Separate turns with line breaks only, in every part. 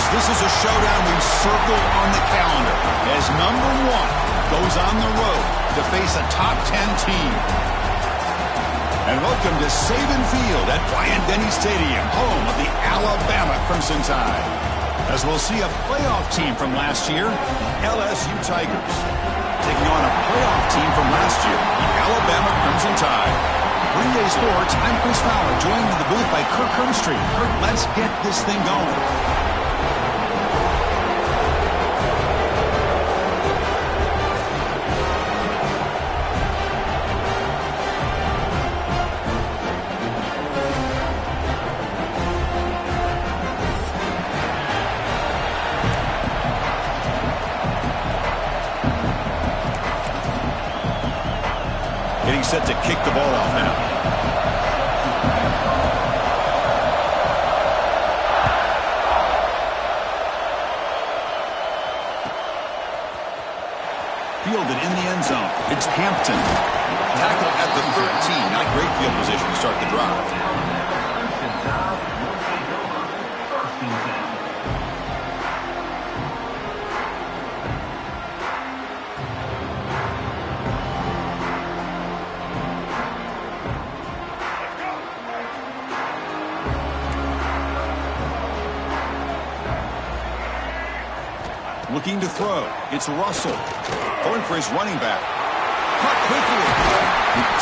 this is a showdown we circle on the calendar as number 1 goes on the road to face a top 10 team. And welcome to Saban Field at Bryant-Denny Stadium, home of the Alabama Crimson Tide. As we'll see a playoff team from last year, LSU Tigers, taking on a playoff team from last year, the Alabama Crimson Tide. Green Day Sports, I'm Chris Fowler, joined in the booth by Kirk Hermstreet. Kirk, let's get this thing going. Getting set to kick the ball off now. Fielded in the end zone. It's Hampton. Tackle at the 13. Not great field position to start the drive. Looking to throw. It's Russell. Going for his running back. Caught quickly.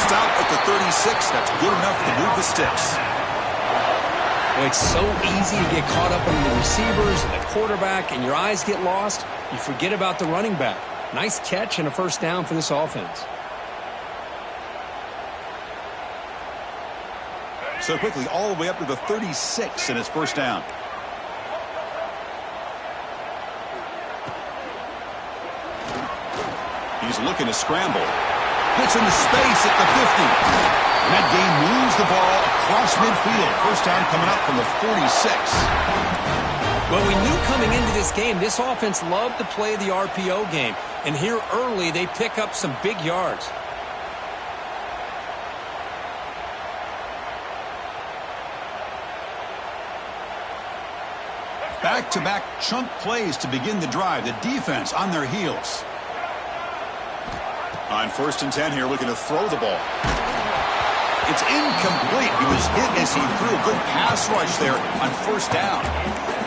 Stop at the 36. That's good enough to move the sticks.
Well, it's so easy to get caught up on the receivers and the quarterback, and your eyes get lost. You forget about the running back. Nice catch and a first down for this offense.
So quickly, all the way up to the 36, and it's first down. He's looking to scramble. Hits into space at the 50. And that game moves the ball across midfield. First down coming up from the 46.
Well, we knew coming into this game, this offense loved to play the RPO game. And here early, they pick up some big yards.
Back-to-back chunk plays to begin the drive. The defense on their heels. On 1st and 10 here, looking to throw the ball. It's incomplete. He was hit as he threw a good pass rush there on first down.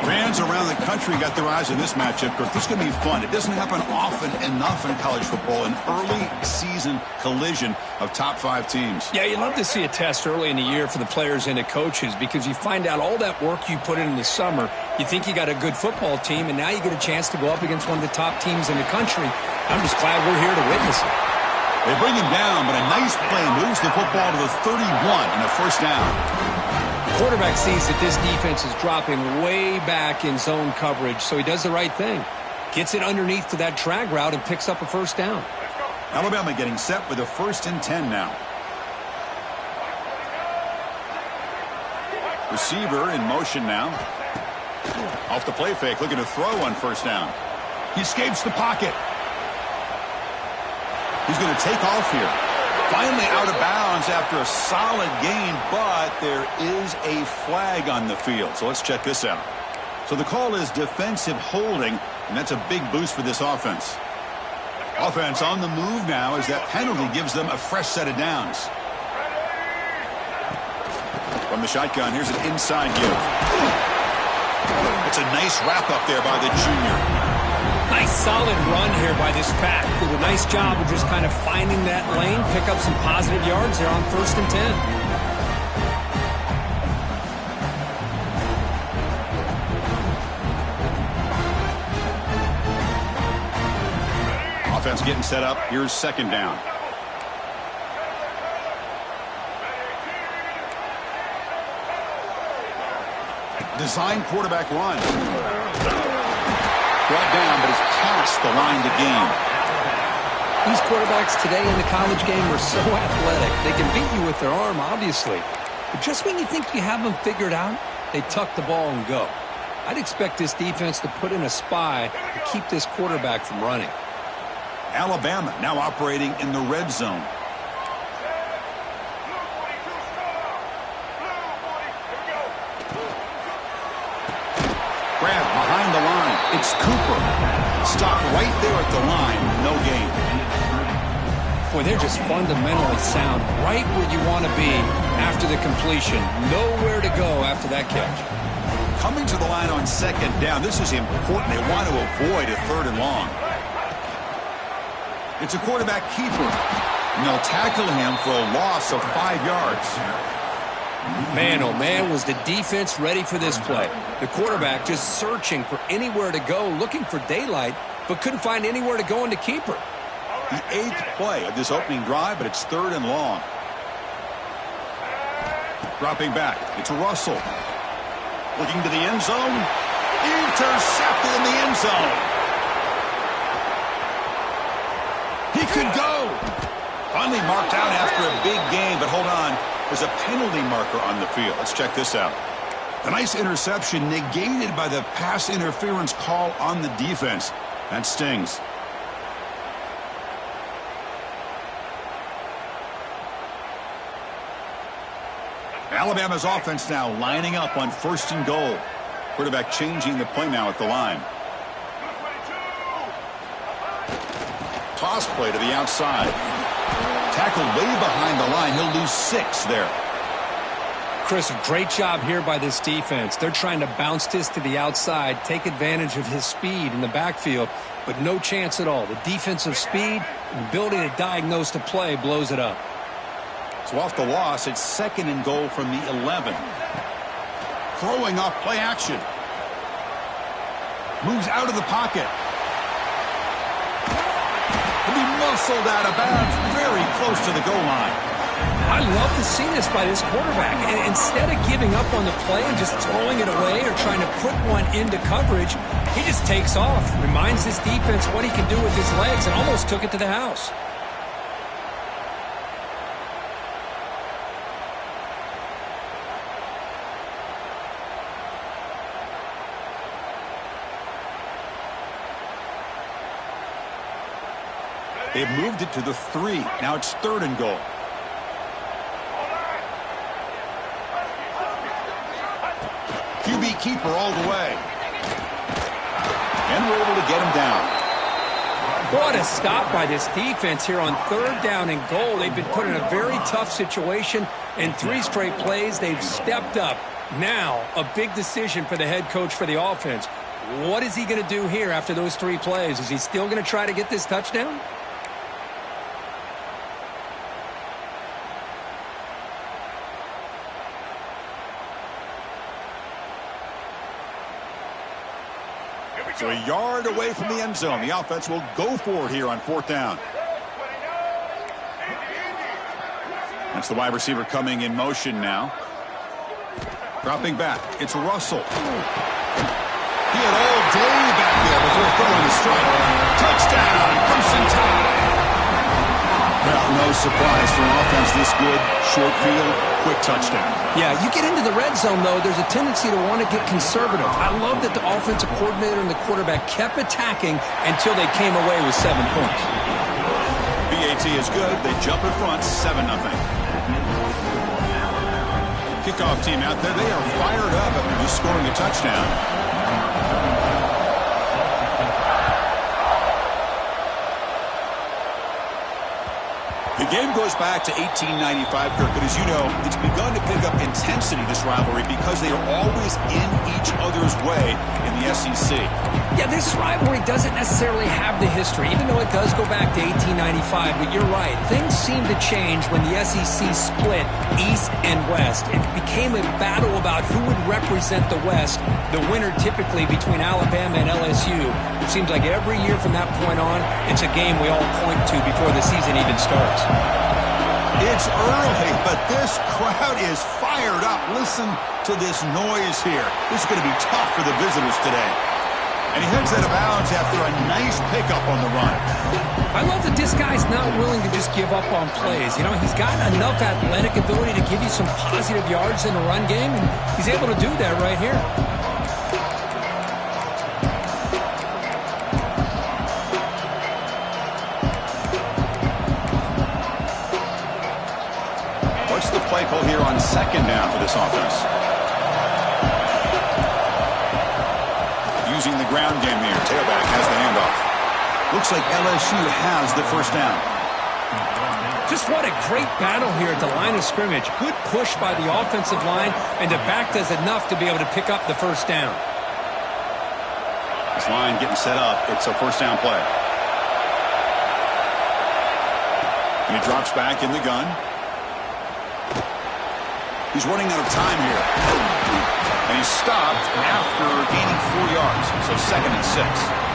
Fans around the country got their eyes on this matchup. This is going to be fun. It doesn't happen often enough in college football, an early season collision of top 5 teams.
Yeah, you love to see a test early in the year for the players and the coaches because you find out all that work you put in the summer. You think you got a good football team, and now you get a chance to go up against one of the top teams in the country. I'm just glad we're here to witness it.
They bring him down, but a nice play moves the football to the 31 and a first down.
The quarterback sees that this defense is dropping way back in zone coverage, so he does the right thing. Gets it underneath to that drag route and picks up a first down.
Alabama getting set with a 1st and 10 now. Receiver in motion now. Off the play fake, looking to throw on first down. He escapes the pocket. He's going to take off here. Finally out of bounds after a solid gain, but there is a flag on the field. So let's check this out. So the call is defensive holding, and that's a big boost for this offense. Offense on the move now as that penalty gives them a fresh set of downs. From the shotgun, here's an inside give. It's a nice wrap up there by the junior.
Nice solid run here by this pack. Did a nice job of just kind of finding that lane, pick up some positive yards there on 1st and 10.
Offense getting set up. Here's 2nd down. Design quarterback run. Brought down, but it's past the line to gain.
These quarterbacks today in the college game are so athletic. They can beat you with their arm, obviously. But just when you think you have them figured out, they tuck the ball and go. I'd expect this defense to put in a spy to keep this quarterback from running.
Alabama now operating in the red zone. grab behind the line. It's Cooper. Stopped right there at the line. No gain.
Boy, they're just fundamentally sound right where you want to be after the completion. Nowhere to go after that catch.
Coming to the line on second down. This is important. They want to avoid a third and long. It's a quarterback keeper. And they'll tackle him for a loss of 5 yards.
Man, oh man, was the defense ready for this play. The quarterback just searching for anywhere to go, looking for daylight, but couldn't find anywhere to go in the keeper.
The 8th play of this opening drive, but it's third and long. Dropping back. It's Russell. Looking to the end zone. Intercepted in the end zone. He could go. Finally marked out after a big game, but hold on. There's a penalty marker on the field. Let's check this out. A nice interception negated by the pass interference call on the defense. That stings. Alabama's offense now lining up on 1st and goal. Quarterback changing the play now at the line. Toss play to the outside. Tackled way behind the line. He'll lose 6 there.
Chris, a great job here by this defense. They're trying to bounce this to the outside, take advantage of his speed in the backfield, but no chance at all. The defensive speed and ability to diagnose the play blows it up.
So off the loss, it's 2nd and goal from the 11. Throwing off play action. Moves out of the pocket. He'll be muscled out of bounds very close to the goal line.
I love to see this by this quarterback. And instead of giving up on the play and just throwing it away or trying to put one into coverage, he just takes off, reminds his defense what he can do with his legs, and almost took it to the house.
They've moved it to the 3. Now it's 3rd and goal. QB keeper all the way. And we're able to get him down.
What a stop by this defense here on 3rd down and goal. They've been put in a very tough situation. In 3 straight plays, they've stepped up. Now, a big decision for the head coach for the offense. What is he going to do here after those 3 plays? Is he still going to try to get this touchdown?
So a yard away from the end zone. The offense will go for it here on 4th down. That's the wide receiver coming in motion now. Dropping back. It's Russell. He had all day back there before throwing the strike. Touchdown, Crimson Tide. Well, no surprise for an offense this good. Short field, quick touchdown.
Yeah, you get into the red zone, though, there's a tendency to want to get conservative. I love that the offensive coordinator and the quarterback kept attacking until they came away with 7 points.
BAT is good. They jump in front, 7-0. Kickoff team out there. They are fired up after just scoring a touchdown. The game goes back to 1895, Kirk, but as you know, it's begun to pick up intensity, this rivalry, because they are always in each other's way in the SEC.
Yeah, this rivalry doesn't necessarily have the history, even though it does go back to 1895, but you're right. Things seem to change when the SEC split East and West. It became a battle about who would represent the West, the winner typically between Alabama and LSU. It seems like every year from that point on, it's a game we all point to before the season even starts.
It's early, but this crowd is fired up. Listen to this noise here. This is going to be tough for the visitors today. And he heads out of bounds after a nice pickup on the run.
I love that this guy's not willing to just give up on plays. You know, he's got enough athletic ability to give you some positive yards in the run game, and he's able to do that right here.
What's the play call here on 2nd down for this offense? ground game here. Tailback has the handoff. Looks like LSU has the first down.
Just what a great battle here at the line of scrimmage. Good push by the offensive line, and the back does enough to be able to pick up the first down.
This line getting set up. It's a first down play. And he drops back in the gun. He's running out of time here. And he's stopped after gaining 4 yards. So 2nd and 6.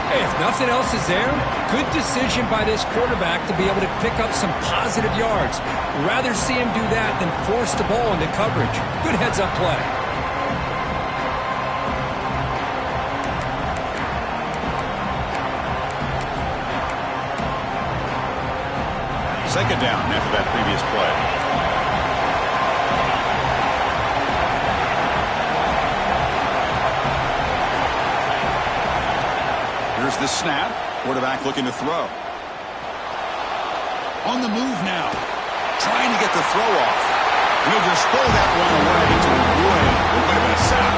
Hey, if nothing else is there, good decision by this quarterback to be able to pick up some positive yards. Rather see him do that than force the ball into coverage. Good heads-up play.
Second down after that previous play. Here's the snap. Quarterback looking to throw. On the move now. Trying to get the throw off. He'll just throw that one away to the way. It would have been a sack.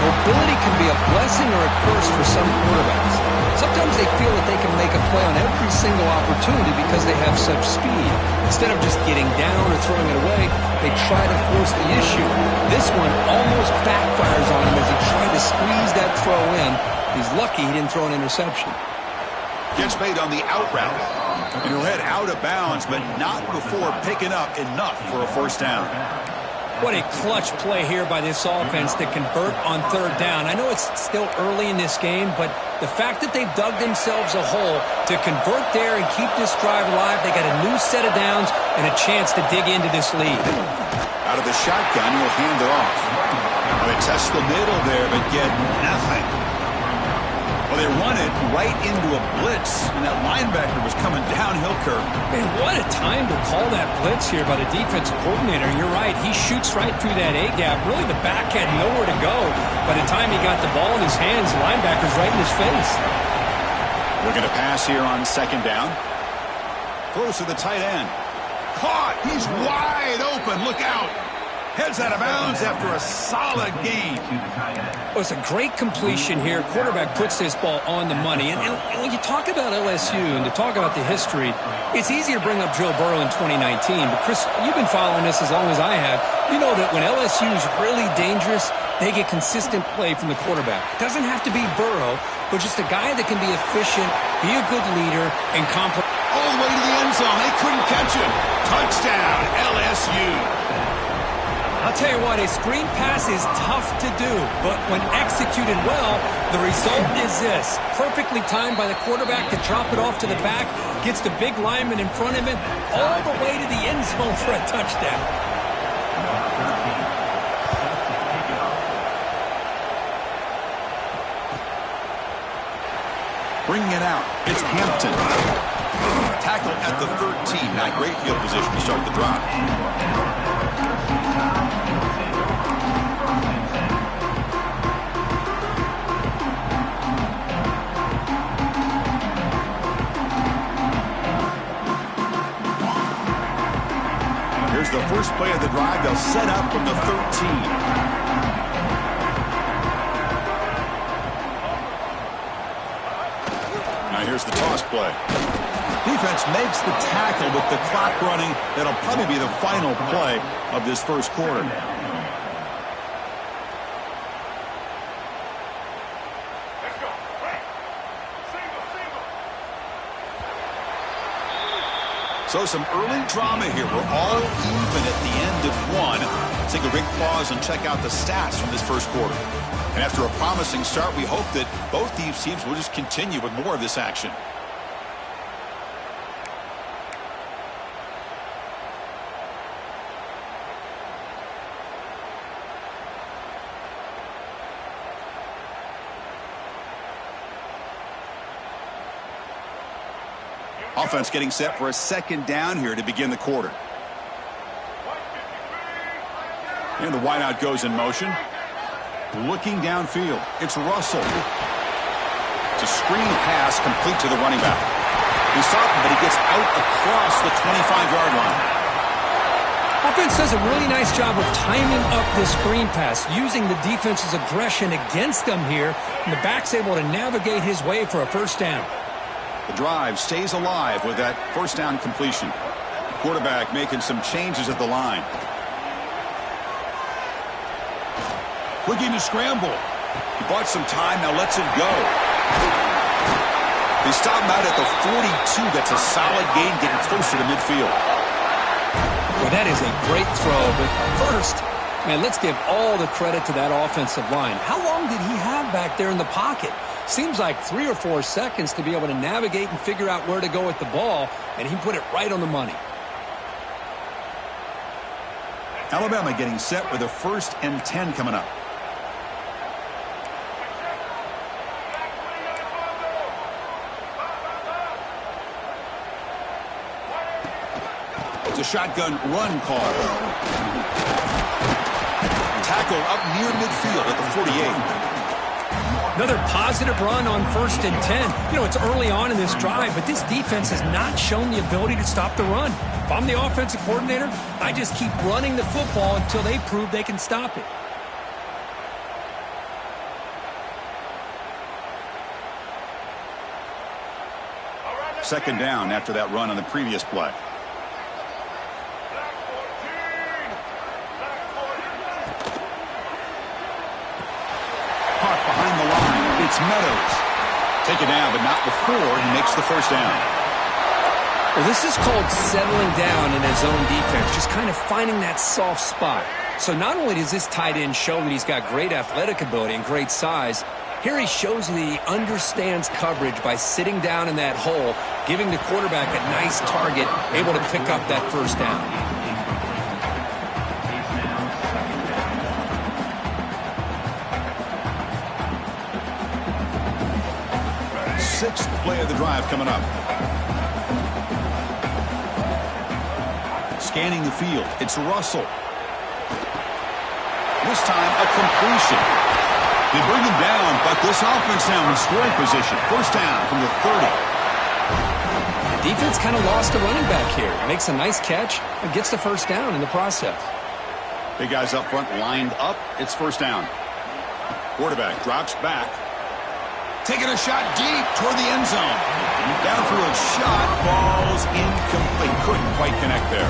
Mobility can be a blessing or a curse for some quarterbacks. Sometimes they feel that they can make a play on every single opportunity because they have such speed. Instead of just getting down or throwing it away, they try to force the issue. This one almost backfires on him as he tried to squeeze that throw in. He's lucky he didn't throw an interception.
Gets made on the out route. And he'll head out of bounds, but not before picking up enough for a first down.
What a clutch play here by this offense to convert on 3rd down. I know it's still early in this game, but the fact that they've dug themselves a hole to convert there and keep this drive alive, they got a new set of downs and a chance to dig into this lead.
Out of the shotgun, he'll hand it off. Well, they test the middle there, but get nothing. Well, they run it right into a blitz, and that linebacker was coming downhill curve.
Man, what a time to call that blitz here by the defensive coordinator. You're right. He shoots right through that A-gap. Really, the back had nowhere to go. By the time he got the ball in his hands, the linebacker's right in his face.
We're going to pass here on 2nd down. Throws to the tight end. Caught. He's wide open. Look out. Heads out of bounds after a solid gain.
Well, it's a great completion here. Quarterback puts this ball on the money. And when you talk about LSU and to talk about the history, it's easy to bring up Joe Burrow in 2019. But, Chris, you've been following this as long as I have. You know that when LSU is really dangerous, they get consistent play from the quarterback. It doesn't have to be Burrow, but just a guy that can be efficient, be a good leader, and complement.
All the way to the end zone. They couldn't catch him. Touchdown, LSU.
I'll tell you what, a screen pass is tough to do, but when executed well, the result is this. Perfectly timed by the quarterback to drop it off to the back, gets the big lineman in front of him, all the way to the end zone for a touchdown.
Bringing it out, it's Hampton. Tackle at the 13. Not great field position to start the drive. Here's the first play of the drive. They'll set up from the 13. Here's the toss play. Defense makes the tackle with the clock running. That'll probably be the final play of this first quarter. So some early drama here. We're all even at the end of one. Let's take a quick pause and check out the stats from this first quarter. And after a promising start, we hope that both these teams will just continue with more of this action. Offense getting set for a 2nd down here to begin the quarter. And the wideout goes in motion. Looking downfield, it's Russell. It's a screen pass complete to the running back. He's stopped, but he gets out across the 25-yard line.
Offense does a really nice job of timing up this screen pass, using the defense's aggression against them here, and the back's able to navigate his way for a first down.
The drive stays alive with that first down completion. Quarterback making some changes at the line. Looking to scramble. He bought some time, now lets it go. They stop him out at the 42. That's a solid gain, getting closer to midfield.
Well, that is a great throw, but first, man, let's give all the credit to that offensive line. How long did he have back there in the pocket? Seems like 3 or 4 seconds to be able to navigate and figure out where to go with the ball, and he put it right on the money.
Alabama getting set with a 1st and 10 coming up. It's a shotgun run call. Tackle up near midfield at the 48.
Another positive run on 1st and 10. You know, it's early on in this drive, but this defense has not shown the ability to stop the run. If I'm the offensive coordinator, I just keep running the football until they prove they can stop it.
Second down after that run on the previous play. Caught behind the line. It's Meadows. Taken down, but not before he makes the first down.
Well, this is called settling down in his own defense, just kind of finding that soft spot. So not only does this tight end show that he's got great athletic ability and great size, here he shows that he understands coverage by sitting down in that hole, giving the quarterback a nice target, able to pick up that first down.
Sixth play of the drive coming up. Scanning the field. It's Russell. This time a completion. They bring him down, but this offense now in scoring position. First down from the 30.
Defense kind of lost a running back here. Makes a nice catch and gets the first down in the process.
Big guys up front lined up. It's first down. Quarterback drops back. Taking a shot deep toward the end zone. Downfield shot falls incomplete. Couldn't quite connect there.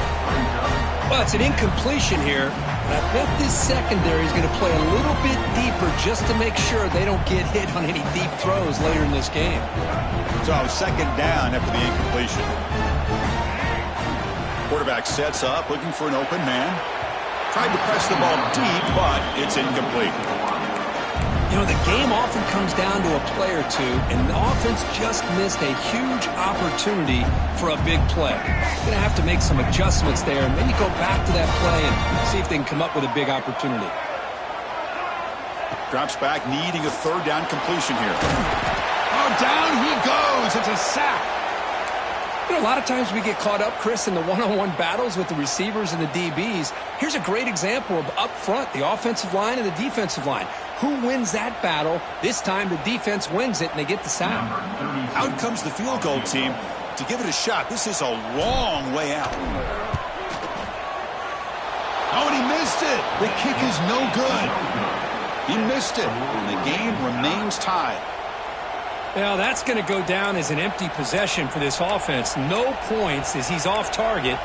Well, it's an incompletion here. But I bet this secondary is going to play a little bit deeper just to make sure they don't get hit on any deep throws later in this game.
So second down after the incompletion. Quarterback sets up, looking for an open man. Tried to press the ball deep, but it's incomplete.
You know, the game often comes down to a play or two, and the offense just missed a huge opportunity for a big play. Going to have to make some adjustments there and maybe go back to that play and see if they can come up with a big opportunity.
Drops back, needing a third down completion here. Oh, down he goes. It's a sack.
You know, a lot of times we get caught up, Chris, in the one-on-one battles with the receivers and the DBs. Here's a great example of up front, the offensive line and the defensive line. Who wins that battle? This time the defense wins it, and they get the sack.
Out comes the field goal team to give it a shot. This is a long way out. Oh, and he missed it. The kick is no good. He missed it, and the game remains tied.
Well, that's going to go down as an empty possession for this offense. No points as he's off target.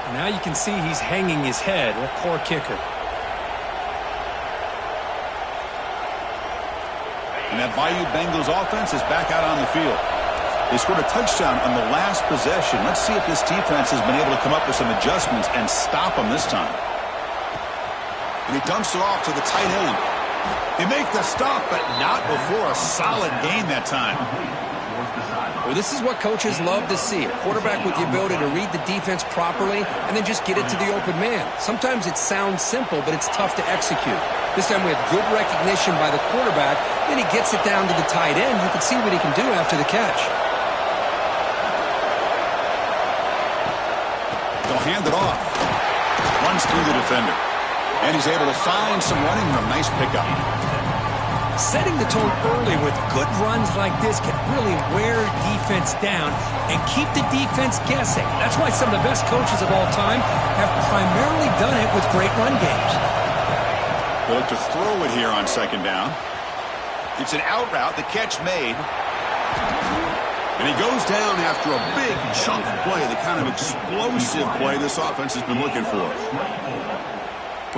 And now you can see he's hanging his head. What poor kicker.
And that Bayou Bengals offense is back out on the field. They scored a touchdown on the last possession. Let's see if this defense has been able to come up with some adjustments and stop them this time. And he dumps it off to the tight end. They make the stop, but not before a solid gain that time.
Well, this is what coaches love to see. A quarterback with the ability to read the defense properly and then just get it to the open man. Sometimes it sounds simple, but it's tough to execute. This time we have good recognition by the quarterback. Then he gets it down to the tight end. You can see what he can do after the catch.
They'll hand it off. Runs through the defender. And he's able to find some running room. Nice pickup.
Setting the tone early with good runs like this can really wear defense down and keep the defense guessing. That's why some of the best coaches of all time have primarily done it with great run games.
They'll look to throw it here on second down. It's an out route, the catch made. And he goes down after a big chunk play, the kind of explosive play this offense has been looking for.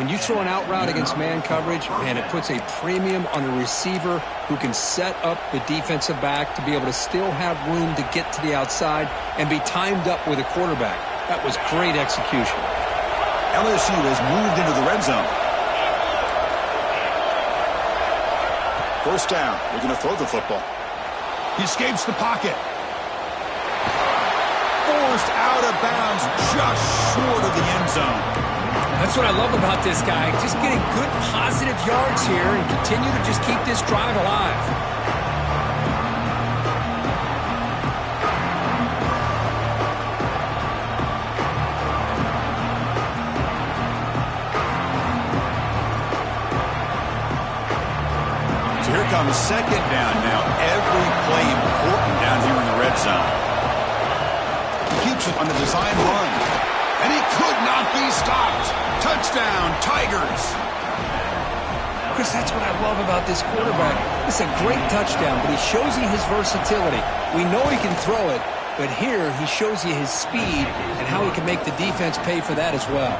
When you throw an out route against man coverage, man, it puts a premium on a receiver who can set up the defensive back to be able to still have room to get to the outside and be timed up with a quarterback. That was great execution.
LSU has moved into the red zone. First down. We're going to throw the football. He escapes the pocket. Forced out of bounds just short of the end zone.
That's what I love about this guy. Just getting good positive yards here and continue to just keep this drive alive.
So here comes second down now. Every play important down here in the red zone. He keeps it on the design run. And he could not be stopped. Touchdown, Tigers.
Chris, that's what I love about this quarterback. It's a great touchdown, but he shows you his versatility. We know he can throw it, but here he shows you his speed and how he can make the defense pay for that as well.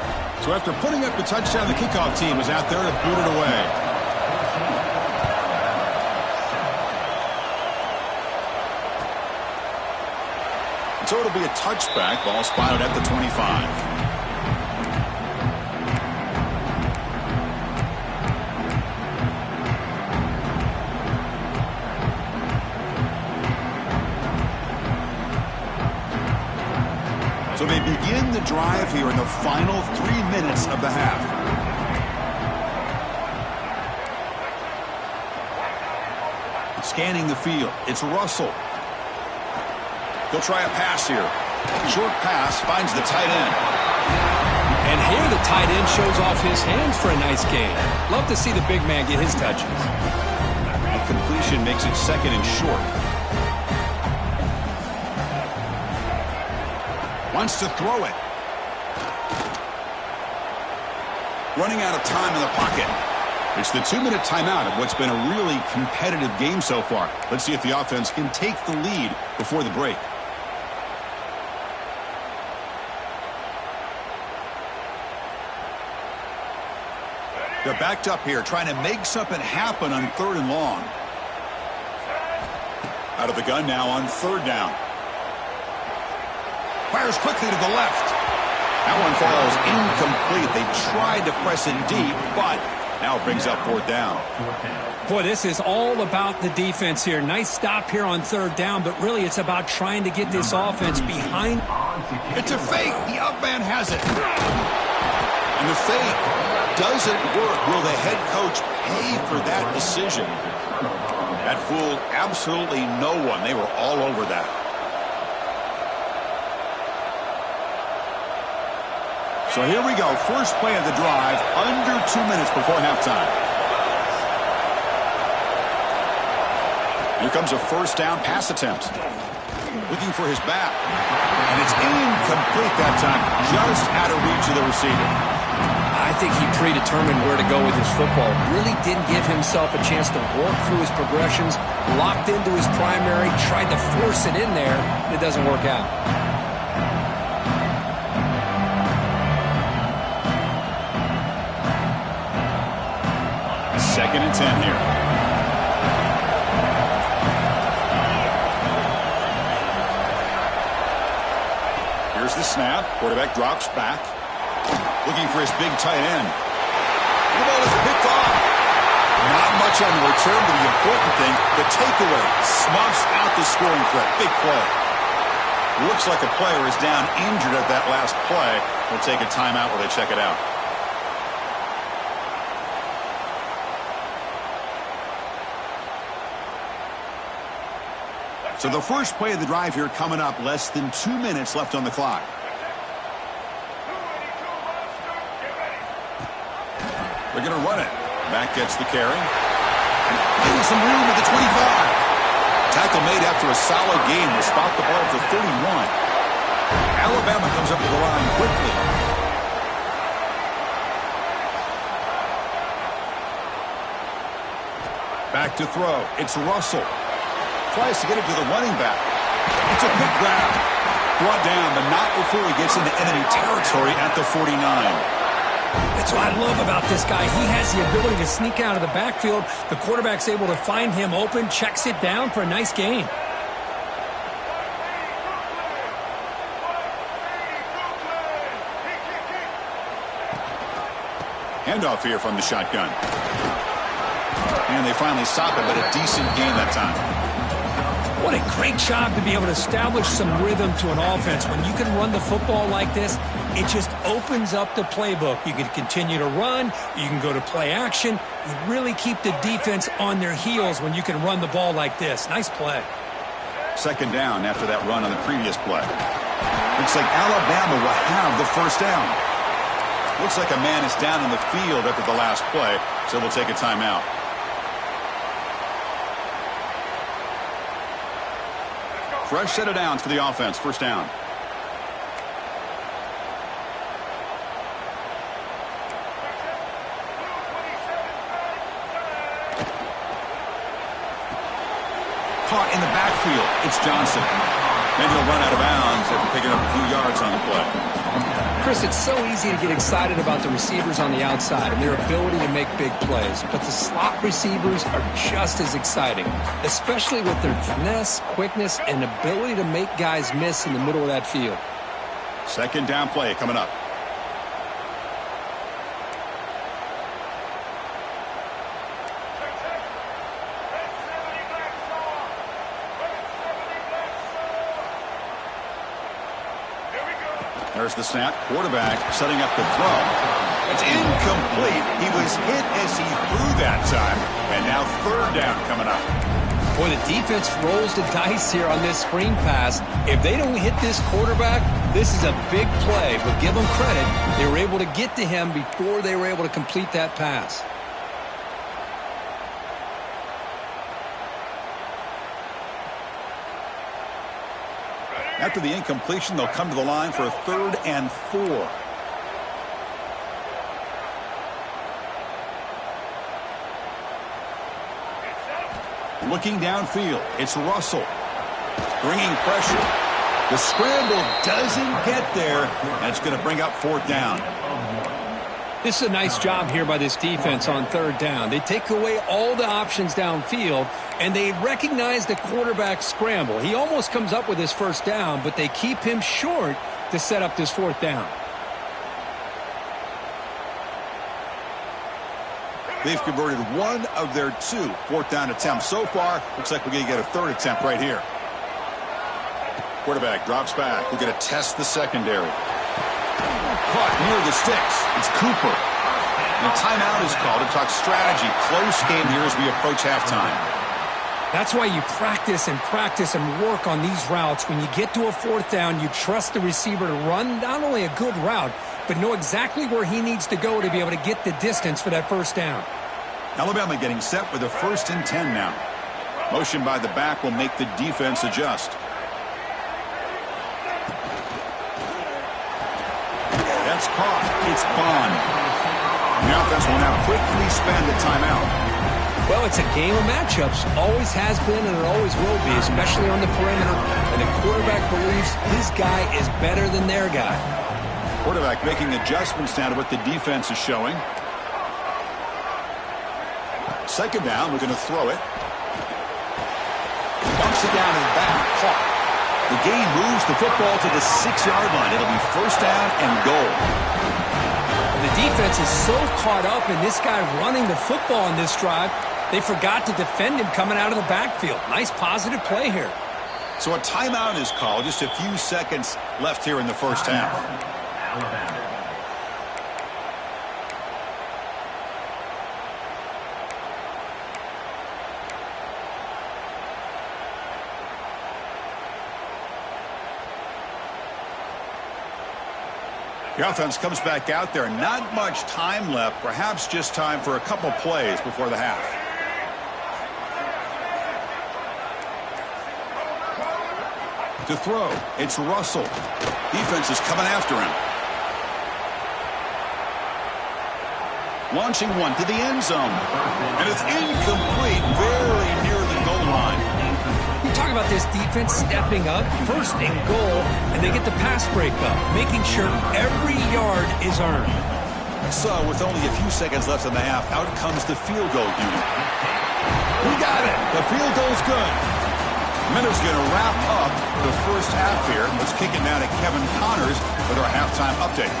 So after putting up the touchdown, the kickoff team is out there to boot it away. So it'll be a touchback. Ball spotted at the 25. So they begin the drive here in the final 3 minutes of the half. Scanning the field. It's Russell. He'll try a pass here. Short pass finds the tight end.
And here the tight end shows off his hands for a nice gain. Love to see the big man get his touches.
The completion makes it second and short. Wants to throw it. Running out of time in the pocket. It's the 2-minute timeout of what's been a really competitive game so far. Let's see if the offense can take the lead before the break. They're backed up here, trying to make something happen on 3rd and long. Out of the gun now on 3rd down. Fires quickly to the left. That one falls incomplete. They tried to press it deep, but now it brings up 4th down.
Boy, this is all about the defense here. Nice stop here on 3rd down, but really it's about trying to get this offense behind.
It's a fake. The up man has it. And the fake doesn't work. Will the head coach pay for that decision? That fooled absolutely no one. They were all over that. So here we go. First play of the drive, under 2 minutes before halftime. Here comes a first down pass attempt. Looking for his back. And it's incomplete that time. Just out of reach of the receiver.
I think he predetermined where to go with his football. Really didn't give himself a chance to work through his progressions. Locked into his primary. Tried to force it in there. It doesn't work out.
Second and 10 here. Here's the snap. Quarterback drops back. Looking for his big tight end. The ball is picked off. Not much on the return, but the important thing, the takeaway smuffs out the scoring threat. Big play. Looks like a player is down injured at that last play. We'll take a timeout while they check it out. So the first play of the drive here coming up, less than 2 minutes left on the clock. They're going to run it. Back gets the carry. Getting some room at the 25. Tackle made after a solid game will spot the ball at the 31. Alabama comes up to the line quickly. Back to throw. It's Russell. Tries to get it to the running back. It's a quick grab. Brought down, but not before he gets into enemy territory at the 49.
That's what I love about this guy. He has the ability to sneak out of the backfield. The quarterback's able to find him open, checks it down for a nice gain.
Handoff here from the shotgun. And they finally stop it, but a decent gain that time.
What a great job to be able to establish some rhythm to an offense. When you can run the football like this, it just opens up the playbook. You can continue to run. You can go to play action. You really keep the defense on their heels when you can run the ball like this. Nice play.
Second down after that run on the previous play. Looks like Alabama will have the first down. Looks like a man is down in the field after the last play, so we'll take a timeout. Fresh set of downs for the offense. First down. Caught in the backfield. It's Johnson. And he'll run out of bounds after picking up a few yards on the play.
Chris, it's so easy to get excited about the receivers on the outside and their ability to make big plays, but the slot receivers are just as exciting, especially with their finesse, quickness, and ability to make guys miss in the middle of that field.
Second down play coming up. There's the snap. Quarterback setting up the throw. It's incomplete. He was hit as he threw that time. And now third down coming up.
Boy, the defense rolls the dice here on this screen pass. If they don't hit this quarterback, this is a big play. But give them credit. They were able to get to him before they were able to complete that pass.
After the incompletion, they'll come to the line for a 3rd and 4. Looking downfield, it's Russell. Bringing pressure. The scramble doesn't get there. That's going to bring up 4th down.
This is a nice job here by this defense on 3rd down. They take away all the options downfield, and they recognize the quarterback scramble. He almost comes up with his first down, but they keep him short to set up this 4th down.
They've converted one of their 2 4th down attempts so far. Looks like we're going to get a 3rd attempt right here. Quarterback drops back. We're going to test the secondary. Caught near the sticks. It's Cooper. And a timeout is called to talk strategy. Close game here as we approach halftime.
That's why you practice and work on these routes. When you get to a 4th down, you trust the receiver to run not only a good route, but know exactly where he needs to go to be able to get the distance for that 1st down.
Alabama getting set with a 1st and 10 now. Motion by the back will make the defense adjust. That's caught. It's Bond. The offense will now quickly spend a timeout.
Well, it's a game of matchups. Always has been and it always will be, especially on the perimeter. And the quarterback believes his guy is better than their guy.
Quarterback making adjustments now to what the defense is showing. Second down, we're going to throw it. Bumps it down in the back. Caught. The game moves the football to the 6-yard line. It'll be 1st down and goal.
The defense is so caught up in this guy running the football in this drive, they forgot to defend him coming out of the backfield. Nice positive play here.
So a timeout is called. Just a few seconds left here in the 1st half. The offense comes back out there. Not much time left. Perhaps just time for a couple plays before the half. To throw, it's Russell. Defense is coming after him. Launching one to the end zone. And it's incomplete, very near the goal line.
You talk about this defense stepping up, first and goal, and they get the pass breakup, making sure every yard is earned.
So, with only a few seconds left in the half, out comes the field goal unit. We got it. The field goal's good. Miller's going to wrap up the first half here. Let's kick it now to Kevin Connors with our halftime update.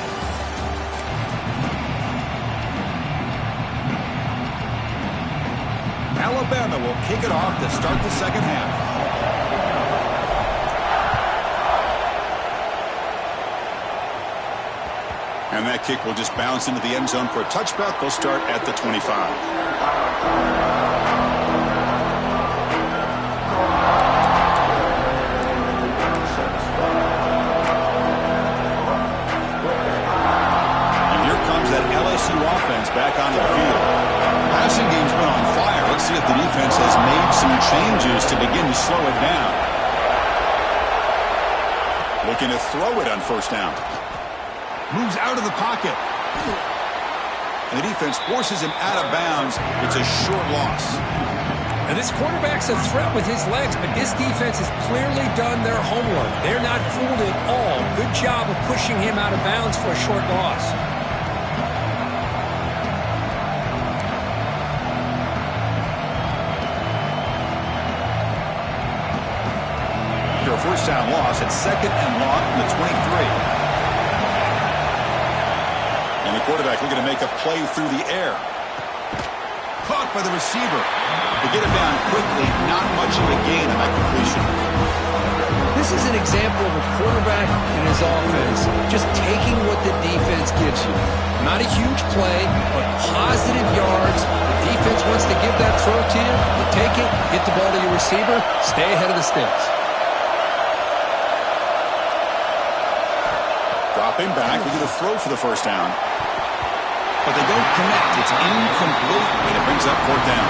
Alabama will kick it off to start the second half. And that kick will just bounce into the end zone for a touchback. They'll start at the 25. LSU offense back onto the field. Passing game's been on fire. Let's see if the defense has made some changes to begin to slow it down. Looking to throw it on first down. Moves out of the pocket. And the defense forces him out of bounds. It's a short loss.
And this quarterback's a threat with his legs, but this defense has clearly done their homework. They're not fooled at all. Good job of pushing him out of bounds for a short loss.
First down loss at second and long from the 23. And the quarterback looking to make a play through the air. Caught by the receiver. To get him down quickly, not much of a gain on that completion.
This is an example of a quarterback and his offense just taking what the defense gives you. Not a huge play, but positive yards. The defense wants to give that throw to you. You take it, get the ball to your receiver, stay ahead of the sticks.
Dropping back, we get a throw for the first down. But they don't connect. It's incomplete, and it brings up fourth down.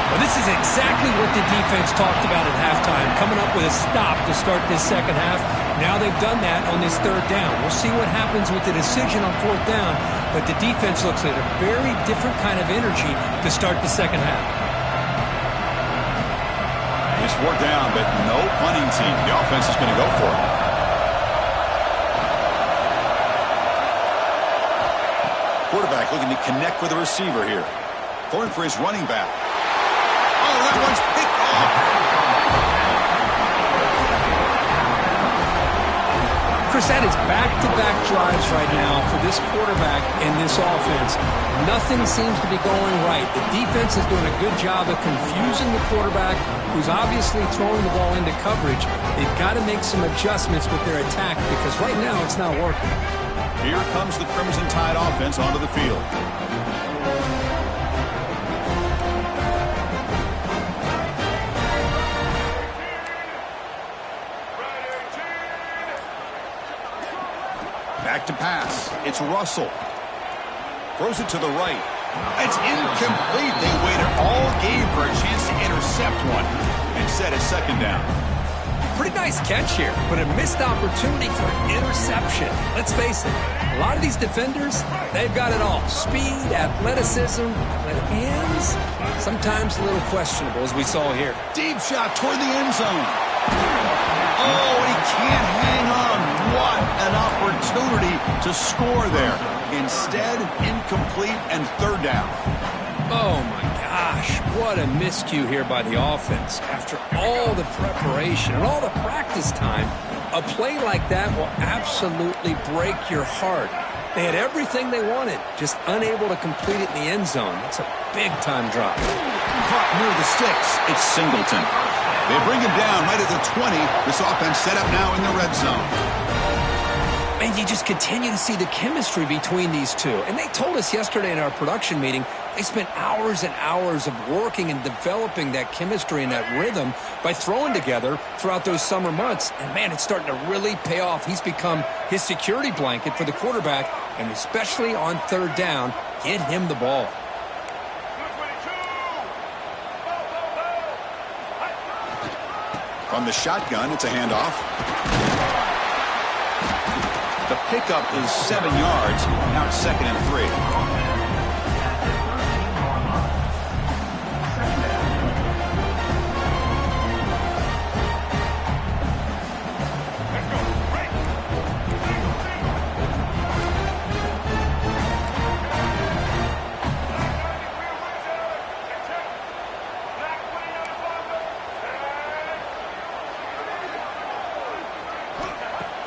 Well, this is exactly what the defense talked about at halftime, coming up with a stop to start this second half. Now they've done that on this third down. We'll see what happens with the decision on fourth down, but the defense looks at a very different kind of energy to start the second half.
It's fourth down, but no punting team. The offense is going to go for it. Quarterback looking to connect with the receiver here. Going for his running back. Oh, that one's picked off.
Chris, that is back-to-back drives right now for this quarterback and this offense. Nothing seems to be going right. The defense is doing a good job of confusing the quarterback, who's obviously throwing the ball into coverage. They've got to make some adjustments with their attack because right now it's not working.
Here comes the Crimson Tide offense onto the field. Back to pass. It's Russell. Throws it to the right. It's incomplete. They waited all game for a chance to intercept one. Instead, it's second down.
Pretty nice catch here, but a missed opportunity for an interception. Let's face it, a lot of these defenders, they've got it all. Speed, athleticism, but hands, sometimes a little questionable, as we saw here.
Deep shot toward the end zone. Oh, he can't hang on. What an opportunity to score there. Instead, incomplete and third down.
Oh, my gosh. What a miscue here by the offense. After all the preparation and all the practice time, a play like that will absolutely break your heart. They had everything they wanted, just unable to complete it in the end zone. It's a big-time drop.
Caught near the sticks. It's Singleton. They bring him down right at the 20. This offense set up now in the red zone.
And you just continue to see the chemistry between these two. And they told us yesterday in our production meeting, they spent hours and hours of working and developing that chemistry and that rhythm by throwing together throughout those summer months. And, man, it's starting to really pay off. He's become his security blanket for the quarterback, and especially on third down, get him the ball.
From the shotgun, it's a handoff. The pickup is 7 yards. Now it's 2nd and 3.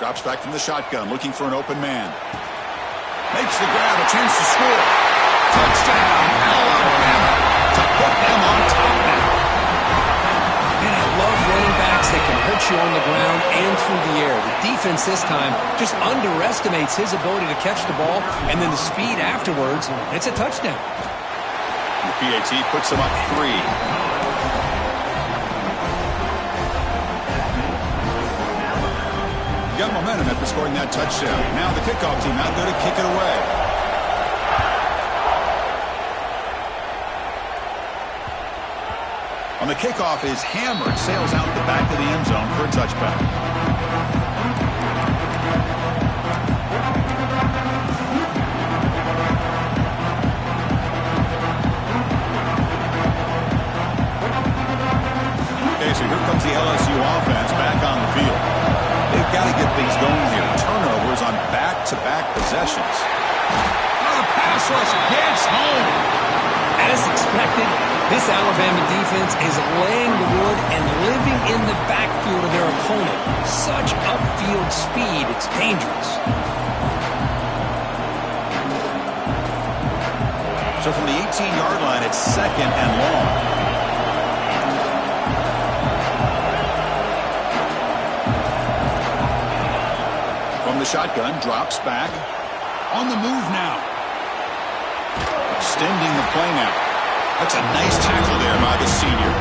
Drops back from the shotgun, looking for an open man. Makes the grab, a chance to score. Touchdown, Alabama, to put them on top now.
Man, I love running backs that can hurt you on the ground and through the air. The defense this time just underestimates his ability to catch the ball, and then the speed afterwards, it's a touchdown.
The PAT puts them up 3. Got momentum after scoring that touchdown. Now the kickoff team out there to kick it away. On the kickoff is hammered, sails out the back of the end zone for a touchback. Okay, so here comes the LSU offense back on the field. They've got to get things going here. Turnovers on back-to-back possessions. Oh, the pass rush gets home.
As expected, this Alabama defense is laying the wood and living in the backfield of their opponent. Such upfield speed, it's dangerous.
So from the 18-yard line, it's 2nd and long. The shotgun drops back. On the move now. Extending the play now. That's a nice tackle there by the senior.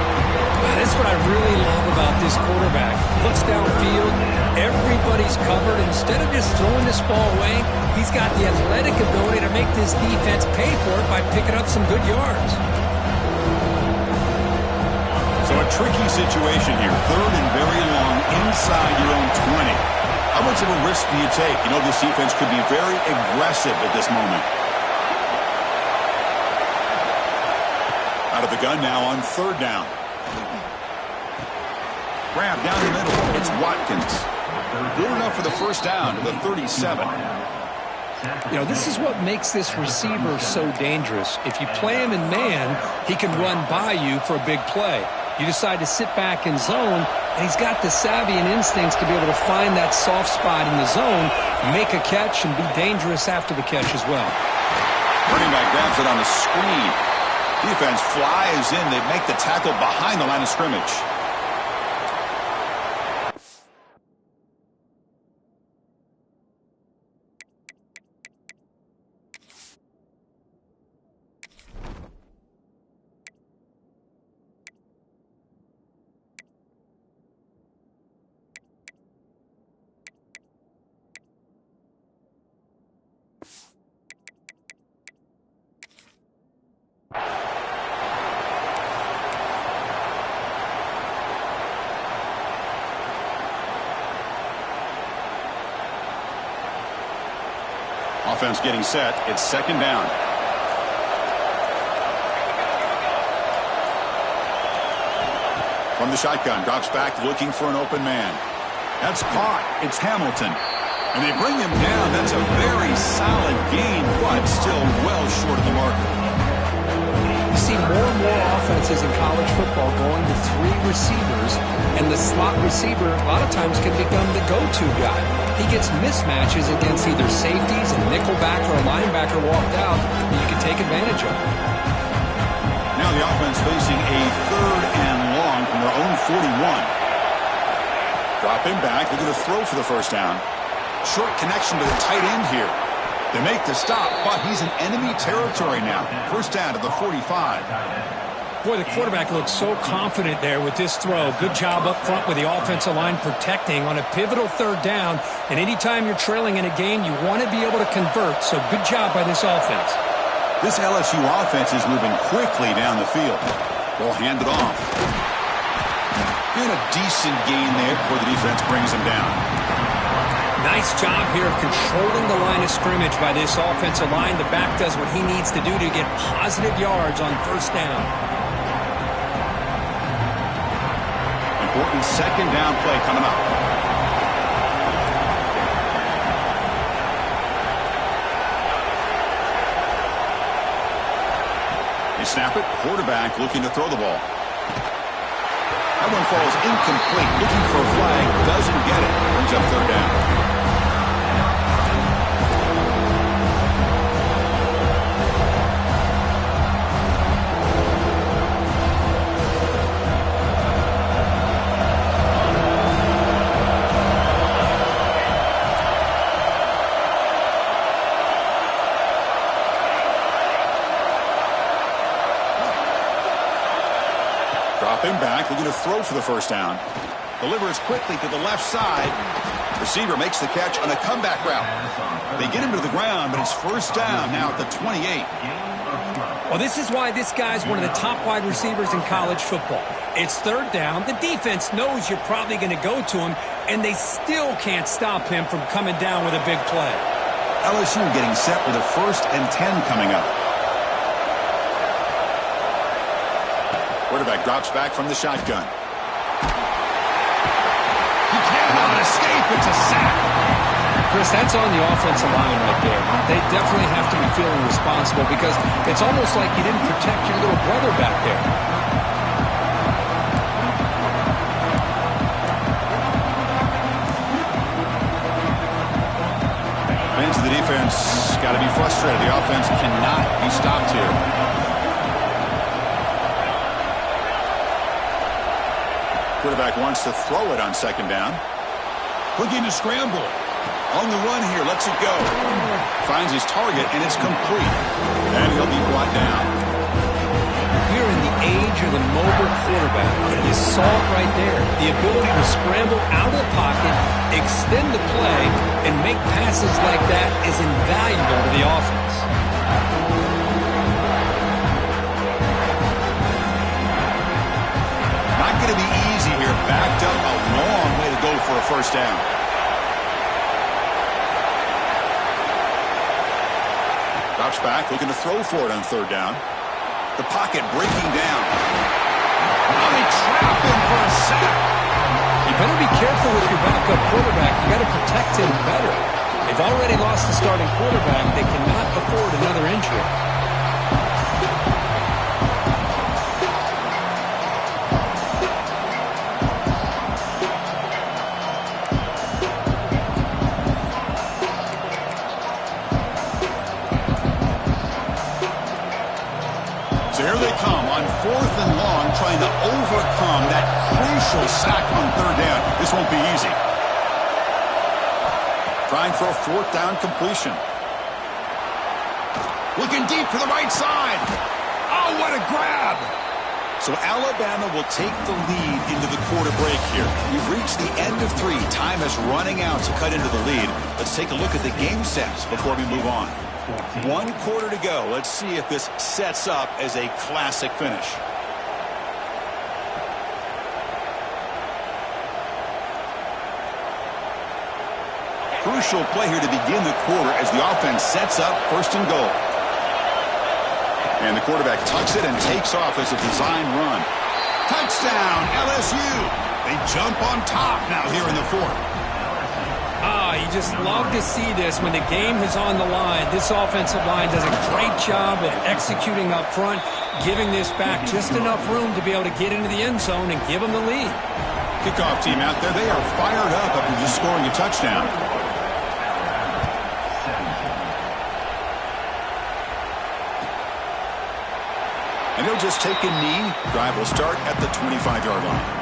That's what I really love about this quarterback. Looks downfield. Everybody's covered. Instead of just throwing this ball away, he's got the athletic ability to make this defense pay for it by picking up some good yards.
So a tricky situation here. 3rd and very long inside your own 20. How much of a risk do you take? You know, this defense could be very aggressive at this moment. Out of the gun now on 3rd down. Grab down the middle. It's Watkins. Good enough for the first down to the 37.
You know, this is what makes this receiver so dangerous. If you play him in man, he can run by you for a big play. You decide to sit back in zone, and he's got the savvy and instincts to be able to find that soft spot in the zone, make a catch, and be dangerous after the catch as well.
Running back grabs it on the screen. Defense flies in. They make the tackle behind the line of scrimmage. Offense getting set. It's 2nd down. From the shotgun, drops back looking for an open man. That's caught. It's Hamilton. And they bring him down. That's a very solid gain, but still well short of the marker.
You see more and more offenses in college football going to 3 receivers, and the slot receiver a lot of times can become the go-to guy. He gets mismatches against either safeties, a nickelback, or a linebacker walked out that you can take advantage of.
Now the offense facing a 3rd and long from their own 41. Drop him back. They're going to throw for the first down. Short connection to the tight end here. They make the stop, but he's in enemy territory now. First down to the 45.
Boy, the quarterback looks so confident there with this throw. Good job up front with the offensive line protecting on a pivotal 3rd down. And anytime you're trailing in a game, you want to be able to convert. So good job by this offense.
This LSU offense is moving quickly down the field. They'll hand it off. And a decent gain there before the defense brings him down.
Nice job here of controlling the line of scrimmage by this offensive line. The back does what he needs to do to get positive yards on first down.
Important second down play coming up. They snap it. Quarterback looking to throw the ball. That one falls incomplete. Looking for a flag. Doesn't get it. Brings up third down. Dropping back, looking to throw for the first down. Delivers quickly to the left side. Receiver makes the catch on a comeback route. They get him to the ground, but it's first down now at the 28.
Well, this is why this guy's one of the top wide receivers in college football. It's third down. The defense knows you're probably going to go to him, and they still can't stop him from coming down with a big play.
LSU getting set with a 1st and 10 coming up. Quarterback drops back from the shotgun. He cannot escape. It's a sack.
Chris, that's on the offensive line right there. They definitely have to be feeling responsible because it's almost like you didn't protect your little brother back there.
Fans of the defense got to be frustrated. The offense cannot be stopped here. Quarterback wants to throw it on second down. Looking to scramble. On the run here, lets it go. Finds his target, and it's complete. And he'll be brought down.
Here in the age of the mobile quarterback, you saw it right there. The ability to scramble out of the pocket, extend the play, and make passes like that is invaluable to the offense.
Not going to be easy here. Backed up a long way to go for a first down. Drops back, looking to throw for it on third down. The pocket breaking down. Now they trap him for a sack.
You better be careful with your backup quarterback. You got to protect him better. They've already lost the starting quarterback. They cannot afford another injury.
So here they come on 4th and long, trying to overcome that crucial sack on third down. This won't be easy. Trying for a 4th down completion. Looking deep to the right side. Oh, what a grab. So Alabama will take the lead into the quarter break here. We've reached the end of 3. Time is running out to cut into the lead. Let's take a look at the game sets before we move on. 1 quarter to go. Let's see if this sets up as a classic finish. Crucial play here to begin the quarter as the offense sets up 1st and goal. And the quarterback tucks it and takes off as a design run. Touchdown, LSU. They jump on top now here in the 4th.
You just love to see this when the game is on the line. This offensive line does a great job of executing up front, giving this back just enough room to be able to get into the end zone and give them the lead.
Kickoff team out there, they are fired up after just scoring a touchdown. And he'll just take a knee. Drive will start at the 25-yard line.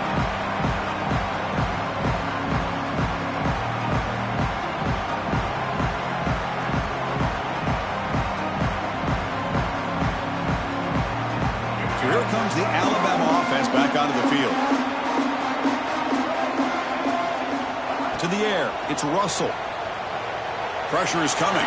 Here comes the Alabama offense back onto the field. To the air, it's Russell. Pressure is coming.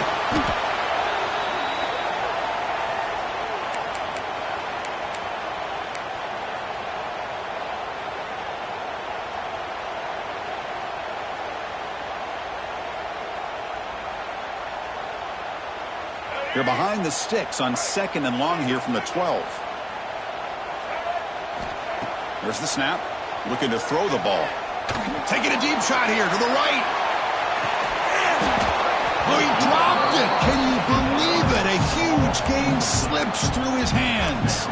They're behind the sticks on 2nd and long here from the 12. There's the snap. Looking to throw the ball. Taking a deep shot here to the right. Oh, he dropped it. Can you believe it? A huge gain slips through his hands.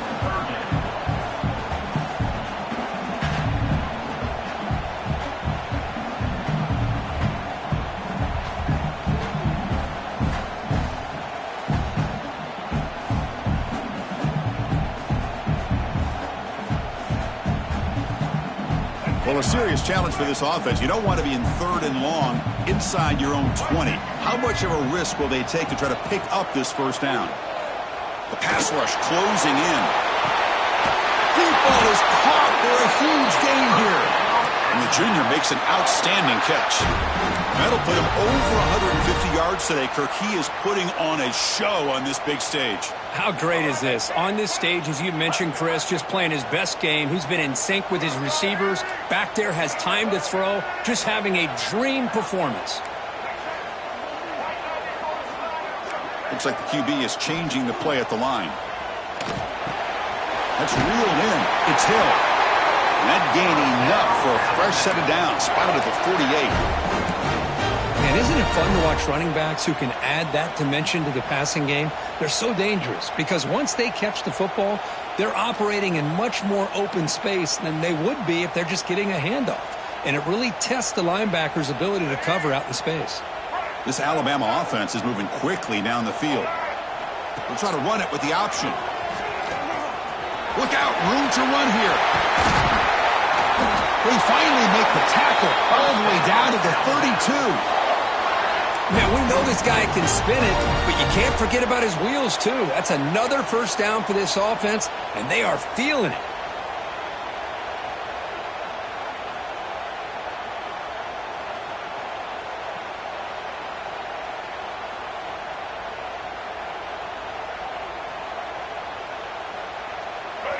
Well, a serious challenge for this offense. You don't want to be in 3rd and long inside your own 20. How much of a risk will they take to try to pick up this first down? The pass rush closing in. Deep ball is caught for a huge gain here. And the junior makes an outstanding catch. That'll put him over 150 yards today, Kirk. He is putting on a show on this big stage.
How great is this? On this stage, as you mentioned, Chris, just playing his best game. He's been in sync with his receivers. Back there, has time to throw. Just having a dream performance.
Looks like the QB is changing the play at the line. That's reeled in. It's Hill. And that gain enough for a fresh set of downs. Spotted at the 48.
And isn't it fun to watch running backs who can add that dimension to the passing game? They're so dangerous because once they catch the football, they're operating in much more open space than they would be if they're just getting a handoff. And it really tests the linebacker's ability to cover out in space.
This Alabama offense is moving quickly down the field. We'll try to run it with the option. Look out, room to run here. They finally make the tackle all the way down to the 32.
Now, we know this guy can spin it, but you can't forget about his wheels, too. That's another first down for this offense, and they are feeling it.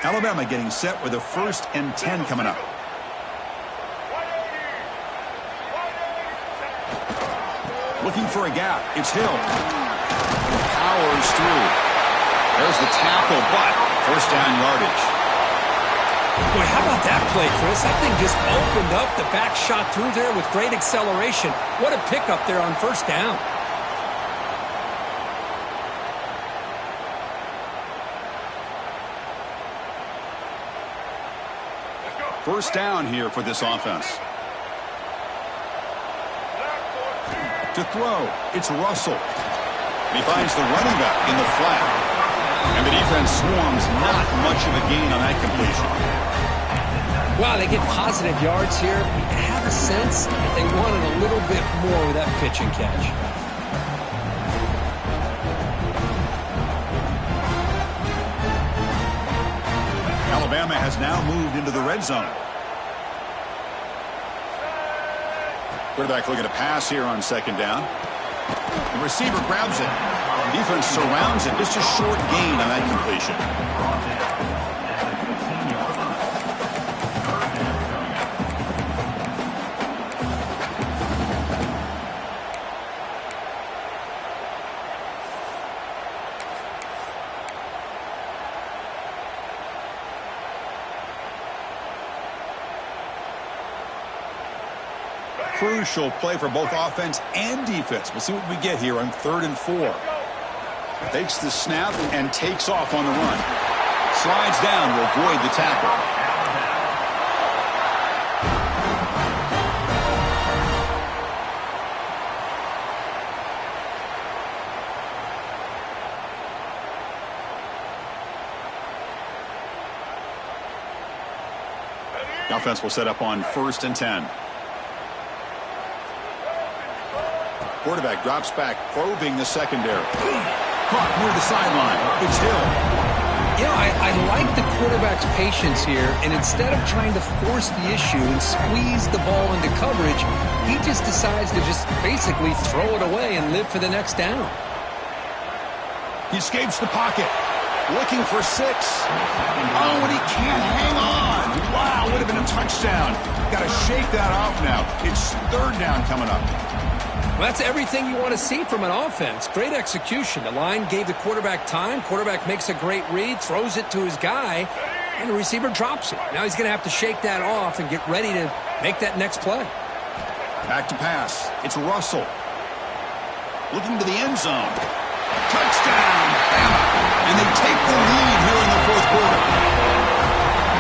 Alabama getting set with a 1st and 10 coming up. Looking for a gap. It's Hill. Powers through. There's the tackle, but first down yardage.
Boy, how about that play, Chris? That thing just opened up. The back shot through there with great acceleration. What a pickup there on first down.
First down here for this offense. To throw, it's Russell. He finds the running back in the flat. And the defense swarms, not much of a gain on that completion.
Wow, they get positive yards here. I have a sense that they wanted a little bit more with that pitch and catch.
Alabama has now moved into the red zone. Quarterback looking to pass here on 2nd down. The receiver grabs it. The defense surrounds it. Just a short gain on that completion. Crucial play for both offense and defense. We'll see what we get here on 3rd and 4. Takes the snap and takes off on the run. Slides down to avoid the tackle. The offense will set up on 1st and 10. Quarterback drops back, probing the secondary. Caught near the sideline. It's Hill.
You know, I like the quarterback's patience here, and instead of trying to force the issue and squeeze the ball into coverage, he just decides to just basically throw it away and live for the next down.
He escapes the pocket. Looking for 6. Oh, and he can't hang on. Wow, would have been a touchdown. Got to shake that off now. It's 3rd down coming up.
Well, that's everything you want to see from an offense. Great execution. The line gave the quarterback time. Quarterback makes a great read, throws it to his guy, and the receiver drops it. Now he's going to have to shake that off and get ready to make that next play.
Back to pass. It's Russell. Looking to the end zone. Touchdown, Bama. And they take the lead here in the fourth quarter.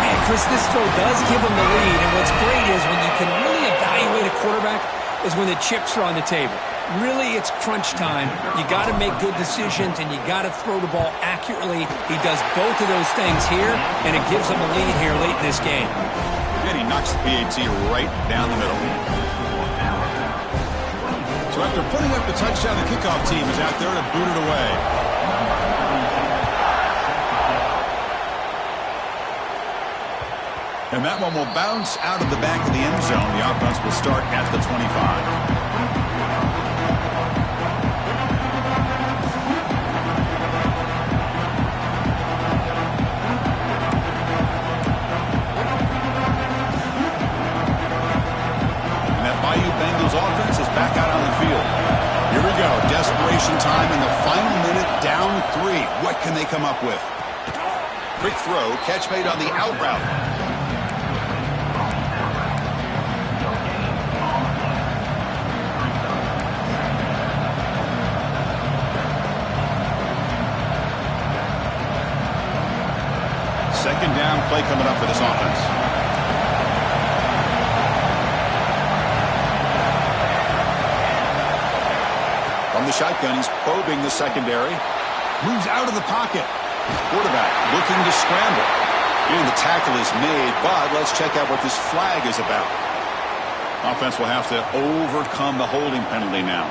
Man, Chris, this throw does give them the lead. And what's great is when you can really evaluate a quarterback is when the chips are on the table. Really, it's crunch time. You got to make good decisions, and you got to throw the ball accurately. He does both of those things here, and it gives them a lead here late in this game.
And he knocks the PAT right down the middle. So after putting up the touchdown, the kickoff team is out there to boot it away. And that one will bounce out of the back of the end zone. The offense will start at the 25. And that Bayou Bengals offense is back out on the field. Here we go. Desperation time in the final minute, down 3. What can they come up with? Quick throw, catch made on the out route. Second down play coming up for this offense. From the shotgun, he's probing the secondary. Moves out of the pocket. Quarterback looking to scramble. And the tackle is made, but let's check out what this flag is about. Offense will have to overcome the holding penalty now.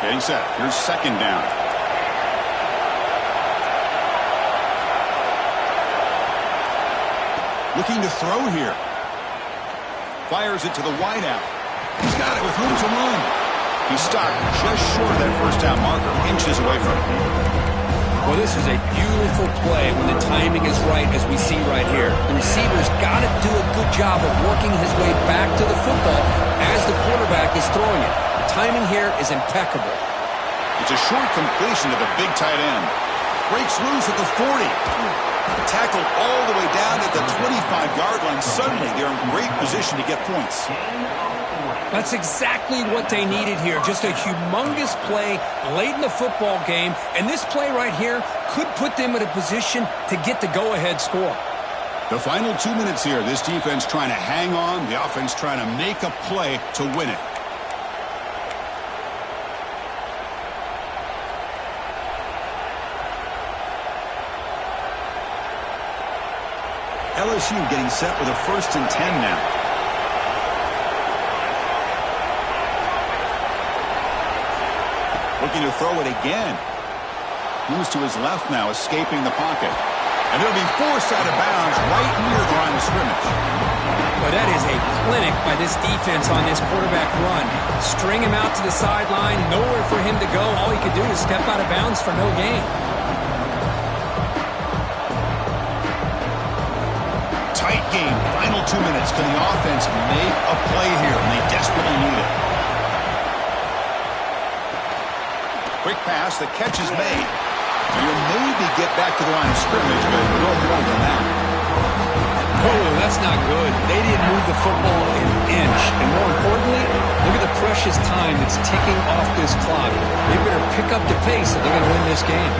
Getting set. Here's second down. Looking to throw here. Fires it to the wideout. He's got it with room to run. He stopped just short of that first down marker, inches away from it.
Well, this is a beautiful play when the timing is right, as we see right here. The receiver's got to do a good job of working his way back to the football as the quarterback is throwing it. Timing here is impeccable.
It's a short completion to the big tight end. Breaks loose at the 40. Tackled all the way down at the 25-yard line. Suddenly, they're in great position to get points.
That's exactly what they needed here. Just a humongous play late in the football game. And this play right here could put them in a position to get the go-ahead score.
The final 2 minutes here. This defense trying to hang on. The offense trying to make a play to win it. LSU getting set with a 1st and 10 now. Looking to throw it again. Moves to his left now, escaping the pocket. And it'll be forced out of bounds right near the line of scrimmage.
Well, that is a clinic by this defense on this quarterback run. String him out to the sideline, nowhere for him to go. All he could do is step out of bounds for no gain.
Tight game, final 2 minutes. Can the offense make a play here? And they desperately need it. Quick pass, the catch is made. You'll maybe get back to the line of scrimmage, but no more than that.
Oh, that's not good. They didn't move the football an inch. And more importantly, look at the precious time that's ticking off this clock. They better pick up the pace if they're going to win this game.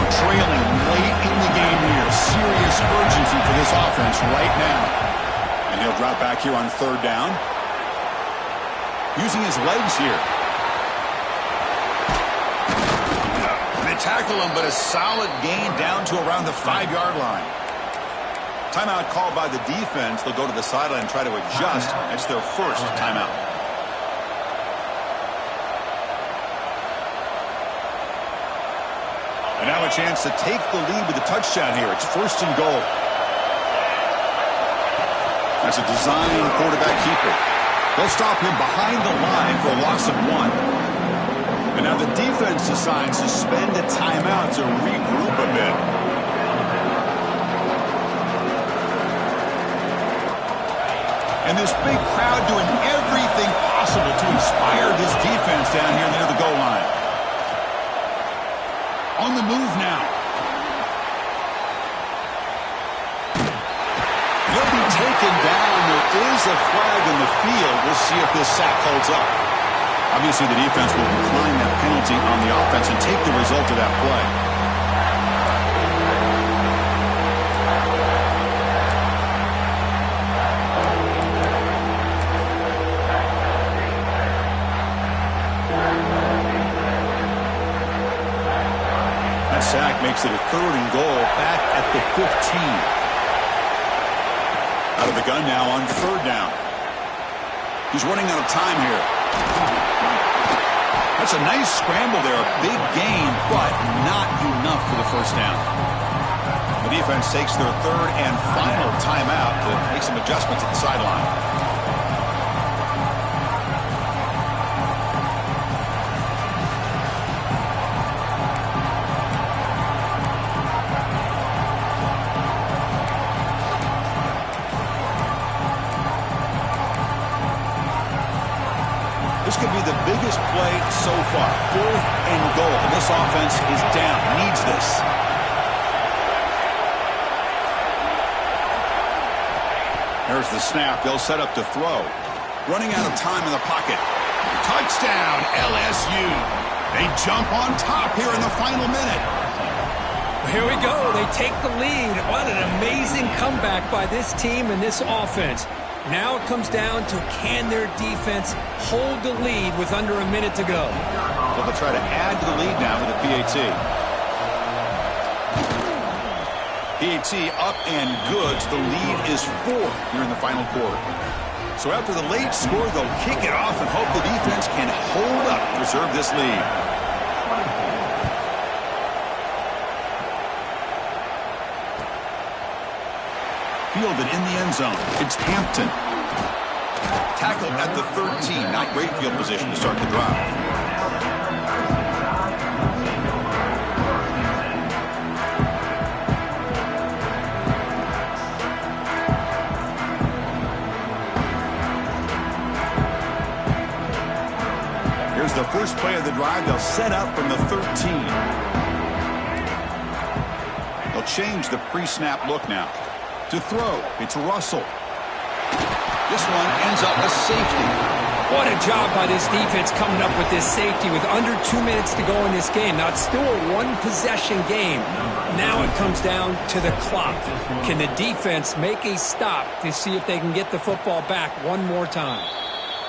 Trailing late in the game here. Serious urgency for this offense right now. And he'll drop back here on 3rd down. Using his legs here. They tackle him, but a solid gain down to around the 5-yard line. Timeout called by the defense. They'll go to the sideline and try to adjust. It's their first timeout. And now a chance to take the lead with a touchdown here. It's 1st and goal. That's a design quarterback keeper. They'll stop him behind the line for a loss of 1. And now the defense decides to spend a timeout to regroup a bit. And this big crowd doing everything possible to inspire this defense down here near the goal line. On the move now. He'll be taken down. There is a flag in the field. We'll see if this sack holds up. Obviously, the defense will decline that penalty on the offense and take the result of that play. That sack makes it a 3rd and goal back at the 15. Out of the gun now on 3rd down. He's running out of time here. That's a nice scramble there. A big gain, but not enough for the 1st down. The defense takes their 3rd and final timeout to make some adjustments at the sideline. This could be the biggest play so far. 4th and goal. This offense is down. Needs this. There's the snap. They'll set up to throw. Running out of time in the pocket. Touchdown, LSU. They jump on top here in the final minute.
Here we go. They take the lead. What an amazing comeback by this team and this offense. Now it comes down to, can their defense hold the lead with under a minute to go?
So they'll try to add to the lead now with a PAT. PAT up and good. The lead is 4 here in the final quarter. So after the late score, they'll kick it off and hope the defense can hold up to preserve this lead. Fielded in the end zone. It's Hampton. Tackled at the 13. Not great field position to start the drive. Here's the first play of the drive. They'll set up from the 13. They'll change the pre-snap look now. To throw, it's Russell. This one ends up a safety.
What a job by this defense coming up with this safety with under 2 minutes to go in this game. Now, it's still a one-possession game. Now it comes down to the clock. Can the defense make a stop to see if they can get the football back one more time?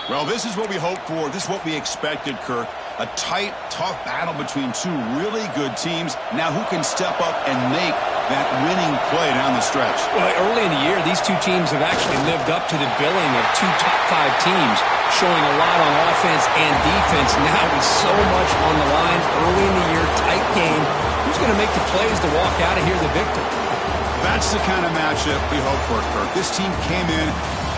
Well, this is what we hoped for. This is what we expected, Kirk. A tight, tough battle between 2 really good teams. Now who can step up and make that winning play down the stretch?
Well, early in the year, these 2 teams have actually lived up to the billing of 2 top 5 teams, showing a lot on offense and defense. Now with so much on the line early in the year, tight game, who's going to make the plays to walk out of here the victor?
That's the kind of matchup we hope for, Kirk. This team came in